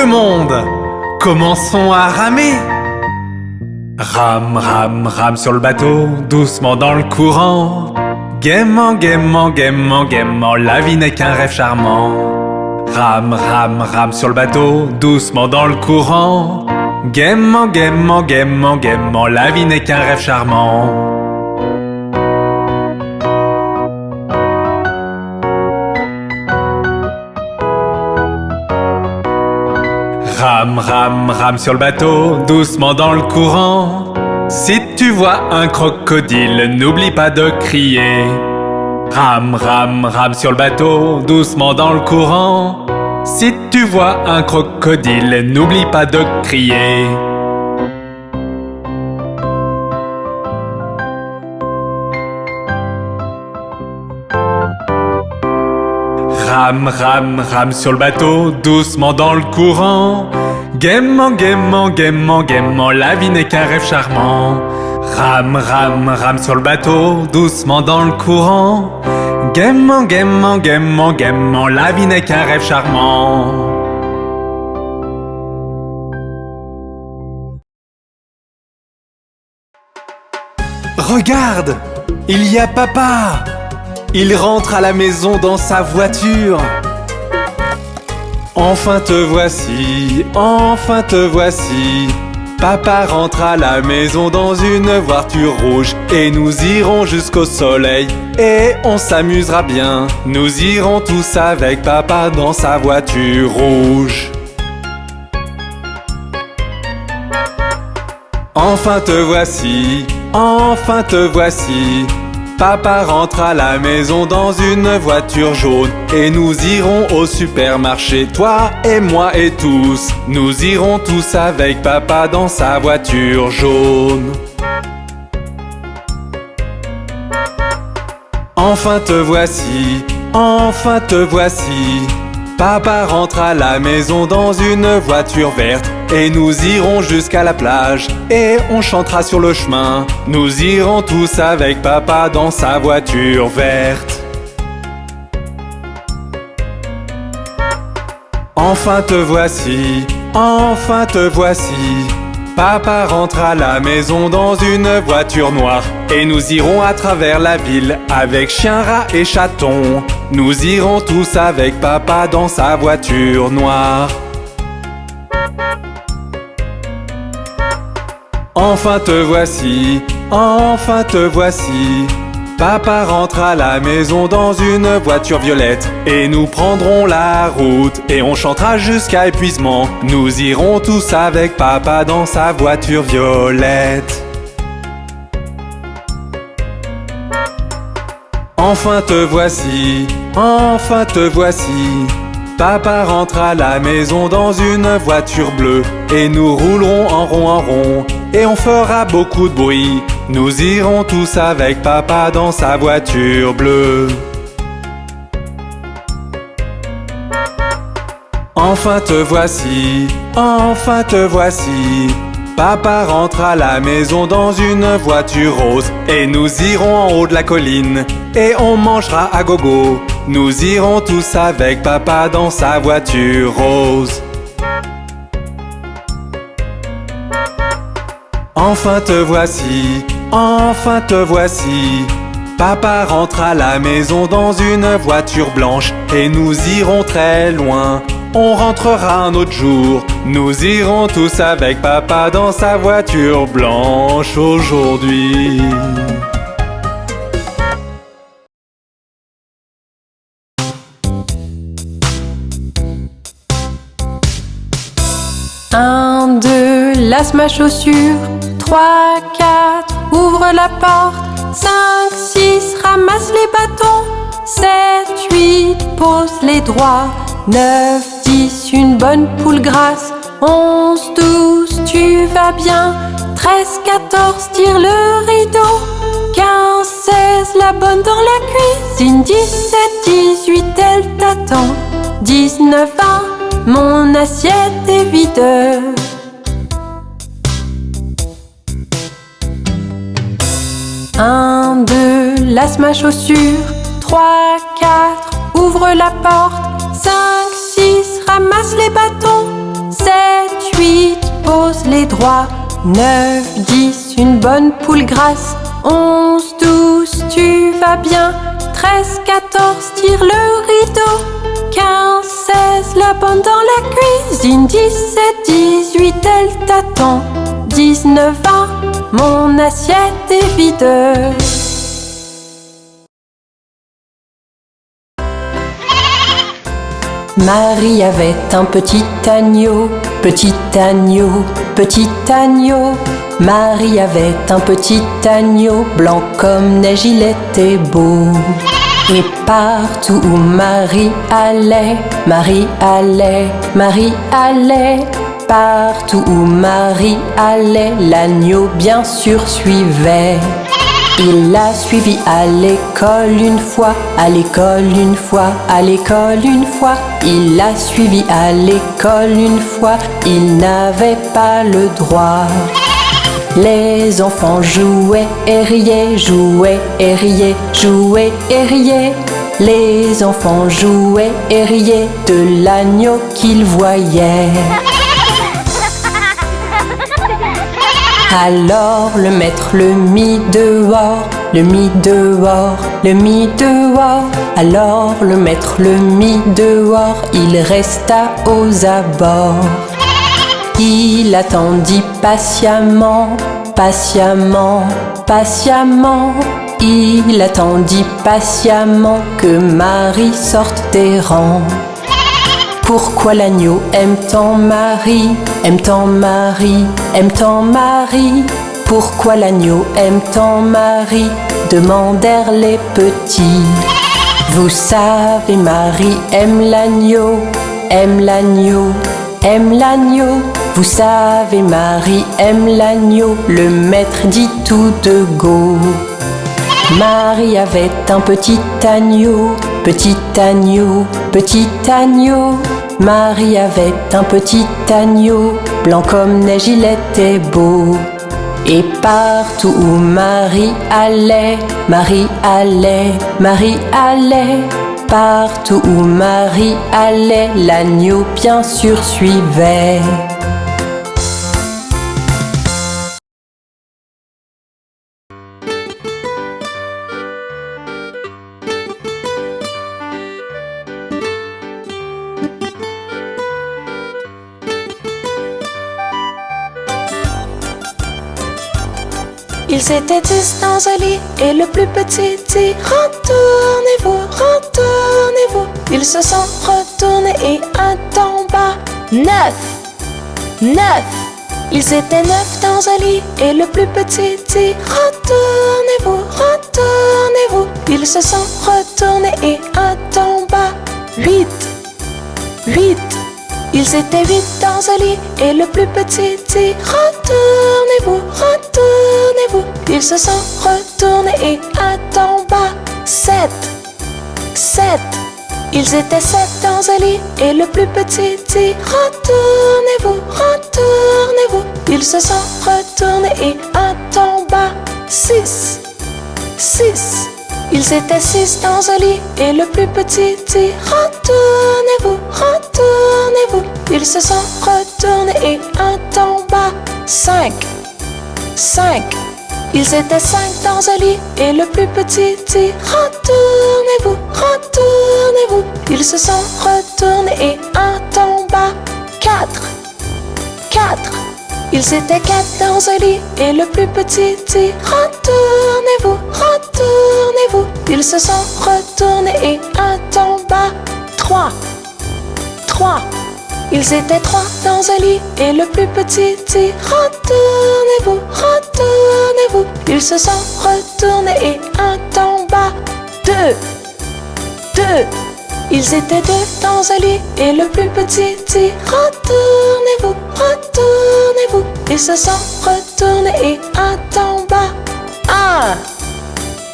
le monde, commençons à ramer. Rame, rame, rame sur le bateau, doucement dans le courant. Gaiement, gaiement, gaiement, gaiement, la vie n'est qu'un rêve charmant. Rame, rame, rame sur le bateau, doucement dans le courant. Gaiement, gaiement, gaiement, gaiement, la vie n'est qu'un rêve charmant. Rame, rame, rame sur le bateau, doucement dans le courant. Si tu vois un crocodile, n'oublie pas de crier. Rame, rame, rame sur le bateau, doucement dans le courant. Si tu vois un crocodile, n'oublie pas de crier. Rame, rame, rame sur le bateau, doucement dans le courant. Gaiement, gaiement, gaiement, gaiement, la vie n'est qu'un rêve charmant. Rame, rame, rame sur le bateau, doucement dans le courant. Gaiement, gaiement, gaiement, gaiement, la vie n'est qu'un rêve charmant. Regarde, il y a papa. Il rentre à la maison dans sa voiture. Enfin te voici, enfin te voici. Papa rentre à la maison dans une voiture rouge. Et nous irons jusqu'au soleil et on s'amusera bien. Nous irons tous avec papa dans sa voiture rouge. Enfin te voici, enfin te voici. Papa rentre à la maison dans une voiture jaune. Et nous irons au supermarché, toi et moi et tous. Nous irons tous avec papa dans sa voiture jaune. Enfin te voici, enfin te voici. Papa rentre à la maison dans une voiture verte. Et nous irons jusqu'à la plage et on chantera sur le chemin. Nous irons tous avec papa dans sa voiture verte. Enfin te voici, enfin te voici. Papa rentre à la maison dans une voiture noire. Et nous irons à travers la ville avec chien, rat et chaton. Nous irons tous avec papa dans sa voiture noire. Enfin te voici, enfin te voici. Papa rentre à la maison dans une voiture violette. Et nous prendrons la route et on chantera jusqu'à épuisement. Nous irons tous avec papa dans sa voiture violette. Enfin te voici, enfin te voici. Papa rentre à la maison dans une voiture bleue. Et nous roulerons en rond et on fera beaucoup de bruit. Nous irons tous avec papa dans sa voiture bleue. Enfin te voici, enfin te voici. Papa rentre à la maison dans une voiture rose. Et nous irons en haut de la colline et on mangera à gogo. Nous irons tous avec papa dans sa voiture rose. Enfin te voici, enfin te voici. Papa rentre à la maison dans une voiture blanche. Et nous irons très loin, on rentrera un autre jour. Nous irons tous avec papa dans sa voiture blanche aujourd'hui. Un, deux, lasse ma chaussure. 3, 4, ouvre la porte. 5, 6, ramasse les bâtons. 7, 8, pose les droits. 9, 10, une bonne poule grasse. 11, 12, tu vas bien. 13, 14, tire le rideau. 15, 16, la bonne dans la cuisine. 17, 18, elle t'attend. 19, 20, mon assiette est vide. 1, 2, lasse ma chaussure. 3, 4, ouvre la porte. 5, 6, ramasse les bâtons. 7, 8, pose les droits. 9, 10, une bonne poule grasse. 11, 12, tu vas bien. 13, 14, tire le rideau. 15, 16, la bonne dans la cuisine. 17, 18, elle t'attend. 19, 20, mon assiette est vide. Marie avait un petit agneau, petit agneau, petit agneau. Marie avait un petit agneau, blanc comme neige, il était beau. Et partout où Marie allait, Marie allait, Marie allait. Partout où Marie allait, l'agneau bien sûr suivait. Il l'a suivi à l'école une fois, à l'école une fois, à l'école une fois. Il l'a suivi à l'école une fois, il n'avait pas le droit. Les enfants jouaient et riaient, jouaient et riaient, jouaient et riaient. Les enfants jouaient et riaient de l'agneau qu'ils voyaient. Alors le maître le mit dehors, le mit dehors, le mit dehors. Alors le maître le mit dehors, il resta aux abords. Il attendit patiemment, patiemment, patiemment. Il attendit patiemment que Marie sorte des rangs. Pourquoi l'agneau aime tant Marie, aime tant Marie, aime tant Marie? Pourquoi l'agneau aime tant Marie? Demandèrent les petits. Vous savez, Marie aime l'agneau, aime l'agneau, aime l'agneau. Vous savez, Marie aime l'agneau, le maître dit tout de go. Marie avait un petit agneau, petit agneau, petit agneau. Marie avait un petit agneau, blanc comme neige, il était beau. Et partout où Marie allait, Marie allait, Marie allait. Partout où Marie allait, l'agneau bien sûr suivait. Ils étaient 10 dans un lit et le plus petit dit: retournez-vous, retournez-vous. Ils se sont retournés et un tomba. 9, 9. Ils étaient 9 dans un lit et le plus petit dit: retournez-vous, retournez-vous. Ils se sont retournés et un tomba. 8, 8. Ils étaient 8 dans un lit et le plus petit dit: retournez-vous, retournez-vous. Ils se sont retournés et un tomba. 7, 7. Ils étaient 7 dans un lit et le plus petit dit: retournez-vous, retournez-vous. Ils se sont retournés et un tomba. 6, 6. Ils étaient 6 dans un lit et le plus petit dit: retournez-vous, retournez-vous. Ils se sont retournés et un tomba. 5, 5. Ils étaient 5 dans un lit et le plus petit dit: retournez-vous, retournez-vous. Ils se sont retournés et un tomba. 4, 4. Ils étaient 4 dans un lit et le plus petit dit: retournez-vous, retournez-vous. Ils se sont retournés et un tomba. 3, 3. Ils étaient 3 dans un lit et le plus petit dit: retournez-vous, retournez-vous. Ils se sont retournés et un tomba. 2, 2. Ils étaient 2 dans un lit et le plus petit dit: retournez-vous, retournez-vous. Ils se sont retournés et un tomba. 1,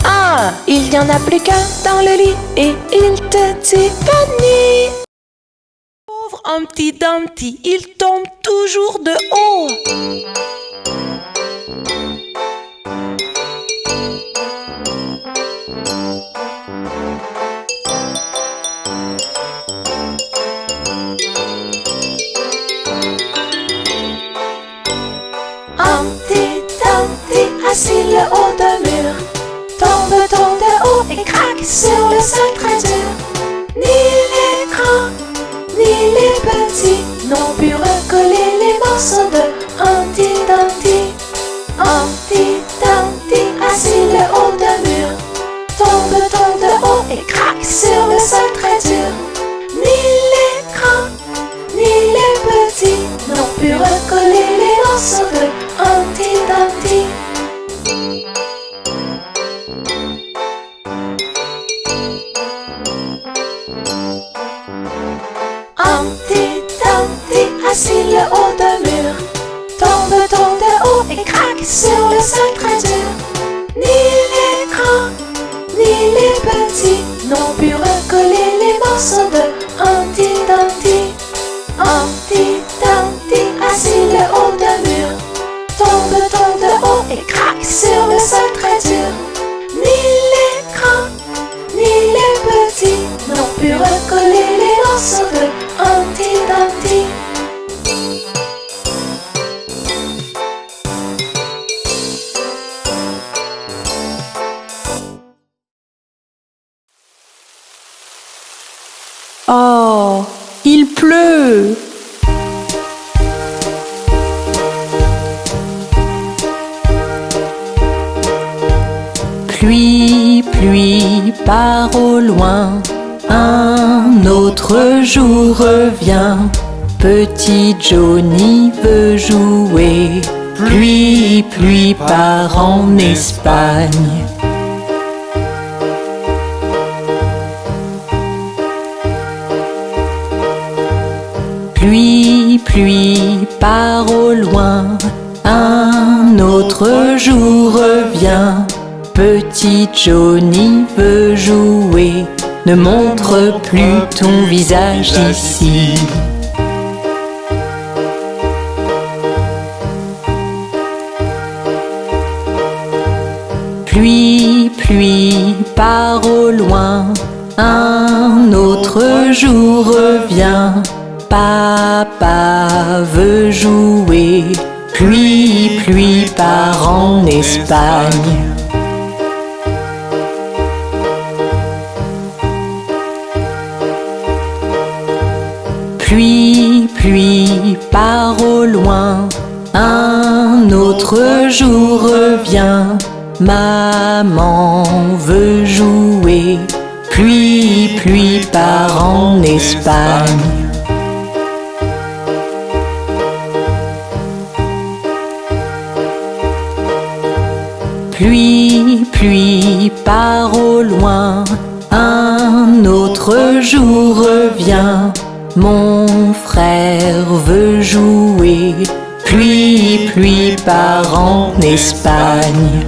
1. Il n'y en a plus qu'un dans le lit et il te dit: bonne nuit. Pauvre Humpty Dumpty, il tombe toujours de haut. haut d'un mur. Tombe de haut et craque sur le sol très dur. Ni l'écran, ni les petits n'ont pu recoller les morceaux de Humpty Dumpty. Humpty Dumpty, assis le haut d'un mur. Tombe de haut et craque sur le sol très dur. Ni l'écran, ni les petits n'ont pu recoller les morceaux de Humpty Dumpty. Humpty Dumpty, assis le haut d'un mur. Tombe de haut et craque sur le sol très dur. Ni l'écran, ni les petits n'ont pu recoller les morceaux de Humpty Dumpty. Humpty Dumpty, assis le haut d'un mur. Tombe de haut et craque sur le sol très dur. Ni l'écran, ni les petits n'ont pu recoller les morceaux de Humpty Dumpty. Oh, il pleut! Pluie, pluie, part au loin, un autre jour revient. Petit Johnny veut jouer, pluie, pluie, part en Espagne. Pluie, pluie, part au loin, un autre jour revient. Petit Johnny veut jouer, ne montre plus ton visage ici. Pluie, pluie, part au loin, un autre jour revient. Papa veut jouer, pluie, pluie, part en Espagne. Pluie, pluie, part au loin, un autre jour revient. Maman veut jouer, pluie, pluie, part en Espagne. Pluie, pluie, part au loin, un autre jour revient. Mon frère veut jouer, pluie, pluie, part en Espagne.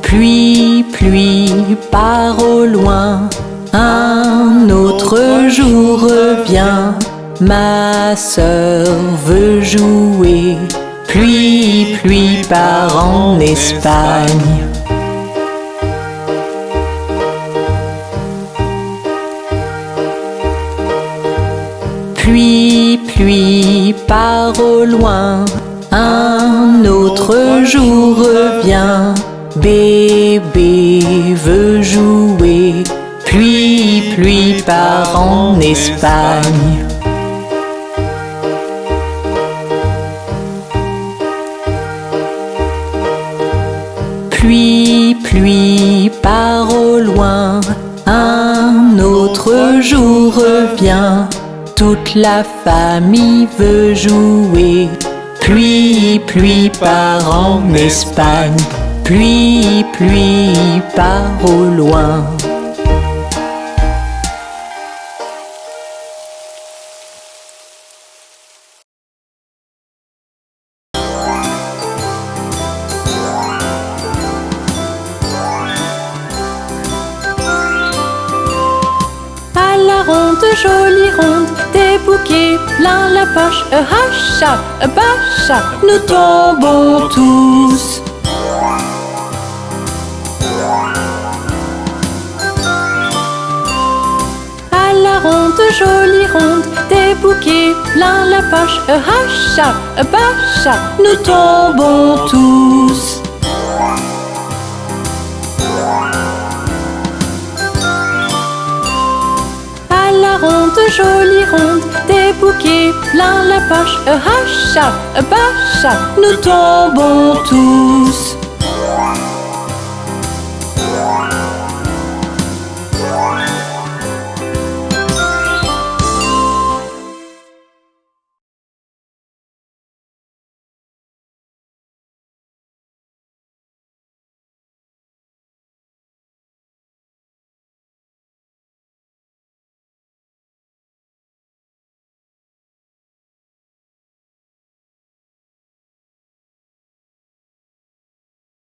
Pluie, pluie, part au loin, un autre jour revient. Ma sœur veut jouer, pluie, pluie, part en Espagne. Pluie, pluie, part au loin, un autre jour revient. Bébé veut jouer, pluie, pluie, part en Espagne. Pluie, pluie, part au loin, un autre jour revient. Toute la famille veut jouer, pluie, pluie, part en Espagne. Pluie, pluie, part au loin. À la ronde, jolie ronde, des bouquets plein la poche. Hacha, bacha, nous tombons tous. À la ronde, jolie ronde, des bouquets plein la poche. Hacha, bacha, nous tombons tous. À la ronde, jolie ronde, des bouquets plein la poche. Hacha, bacha, nous tombons tous.